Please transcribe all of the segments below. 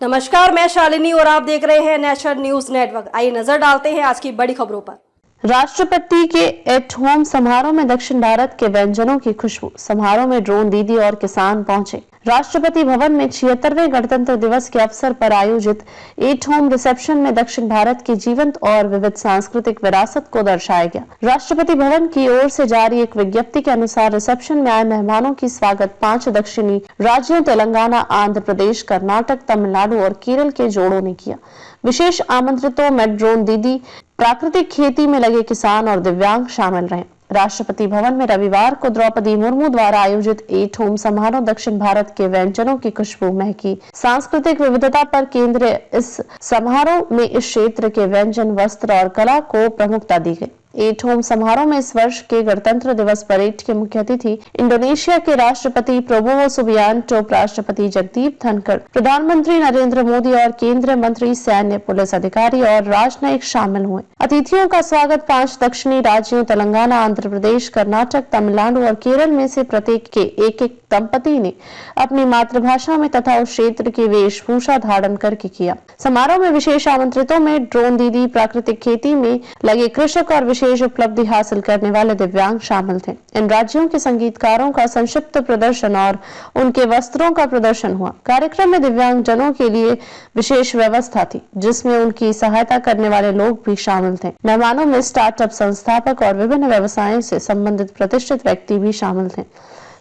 नमस्कार, मैं शालिनी और आप देख रहे हैं नेशनल न्यूज नेटवर्क। आइए नजर डालते हैं आज की बड़ी खबरों पर। राष्ट्रपति के एट होम समारोह में दक्षिण भारत के व्यंजनों की खुशबू। समारोह में ड्रोन दीदी और किसान पहुंचे। राष्ट्रपति भवन में 76वें गणतंत्र दिवस के अवसर पर आयोजित एट होम रिसेप्शन में दक्षिण भारत की जीवंत और विविध सांस्कृतिक विरासत को दर्शाया गया। राष्ट्रपति भवन की ओर से जारी एक विज्ञप्ति के अनुसार रिसेप्शन में आए मेहमानों की स्वागत 5 दक्षिणी राज्यों तेलंगाना, आंध्र प्रदेश, कर्नाटक, तमिलनाडु और केरल के जोड़ों ने किया। विशेष आमंत्रितों में ड्रोन दीदी, प्राकृतिक खेती में लगे किसान और दिव्यांग शामिल रहे। राष्ट्रपति भवन में रविवार को द्रौपदी मुर्मू द्वारा आयोजित एट होम समारोह दक्षिण भारत के व्यंजनों की खुशबू महकी सांस्कृतिक विविधता पर केंद्रित इस समारोह में इस क्षेत्र के व्यंजन, वस्त्र और कला को प्रमुखता दी गई। एट होम समारोह में इस वर्ष के गणतंत्र दिवस परेड के मुख्य अतिथि इंडोनेशिया के राष्ट्रपति प्रबोवो सुबियांटो, उपराष्ट्रपति जगदीप धनखड़, प्रधानमंत्री नरेंद्र मोदी और केंद्रीय मंत्री, सैन्य, पुलिस अधिकारी और राजनयिक शामिल हुए। अतिथियों का स्वागत 5 दक्षिणी राज्यों तेलंगाना, आंध्र प्रदेश, कर्नाटक, तमिलनाडु और केरल में से प्रत्येक के एक दंपति ने अपनी मातृभाषा में तथा उस क्षेत्र की वेशभूषा धारण करके किया। समारोह में विशेष आमंत्रितों में ड्रोन दीदी, प्राकृतिक खेती में लगे कृषक और विशेष उपलब्धि हासिल करने वाले दिव्यांग शामिल थे। इन राज्यों के संगीतकारों का संक्षिप्त प्रदर्शन और उनके वस्त्रों का प्रदर्शन हुआ। कार्यक्रम में दिव्यांग जनों के लिए विशेष व्यवस्था थी, जिसमें उनकी सहायता करने वाले लोग भी शामिल थे। मेहमानों में स्टार्टअप संस्थापक और विभिन्न व्यवसायों से संबंधित प्रतिष्ठित व्यक्ति भी शामिल थे।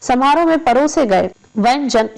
समारोह में परोसे गए व्यंजन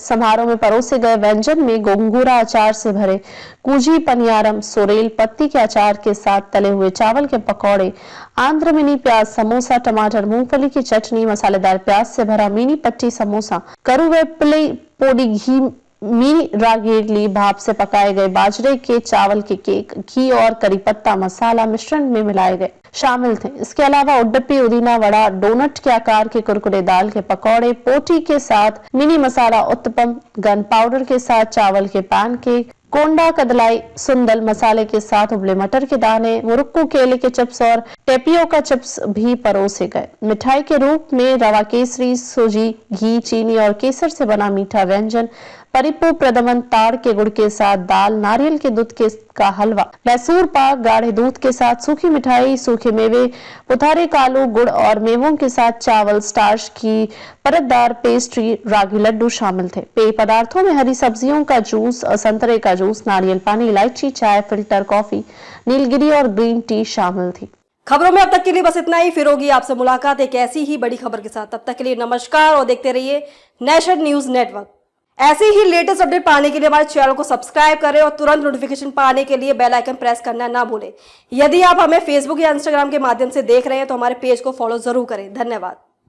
में गोंगूरा अचार से भरे कूजी पनियारम, सोरेल पत्ती के अचार के साथ तले हुए चावल के पकौड़े, आंध्र मिनी प्याज समोसा, टमाटर मूंगफली की चटनी, मसालेदार प्याज से भरा मिनी पट्टी समोसा, करुवेप्पले पोडी घी, मिनी रागी इडली, भाप से पकाए गए बाजरे के चावल के केक, घी और करी पत्ता मसाला मिश्रण में मिलाए गए शामिल थे। इसके अलावा उड्डपी, उदीना वड़ा, डोनट के आकार के कुरकुरे, दाल के पकौड़े, पोटी के साथ मिनी मसाला उत्तपम, गन पाउडर के साथ चावल के पैनकेक, कोंडा कदलाई, सुंदल मसाले के साथ उबले मटर के दाने, मुरुक्कू केले के चिप्स और टेपियोका चिप्स भी परोसे गए। मिठाई के रूप में रवा केसरी, सूजी, घी, चीनी और केसर से बना मीठा व्यंजन, परिपू प्रदमन, ताड़ के गुड़ के साथ दाल, नारियल के दूध का हलवा, मैसूर पाक, गाढ़े दूध के साथ सूखी मिठाई, सूखे मेवे, पुथारे कालू, गुड़ और मेवों के साथ चावल, स्टार्च की परतदार पेस्ट्री, रागी लड्डू शामिल थे। पेय पदार्थों में हरी सब्जियों का जूस, संतरे का जूस, नारियल पानी, इलायची चाय, फिल्टर कॉफी, नीलगिरी और ग्रीन टी शामिल थी। खबरों में अब तक के लिए बस इतना ही। फिर होगी आपसे मुलाकात एक ऐसी ही बड़ी खबर के साथ। तब तक के लिए नमस्कार और देखते रहिए नेशनल न्यूज नेटवर्क। ऐसे ही लेटेस्ट अपडेट पाने के लिए हमारे चैनल को सब्सक्राइब करें और तुरंत नोटिफिकेशन पाने के लिए बेल आइकन प्रेस करना ना भूलें। यदि आप हमें फेसबुक या इंस्टाग्राम के माध्यम से देख रहे हैं तो हमारे पेज को फॉलो जरूर करें। धन्यवाद।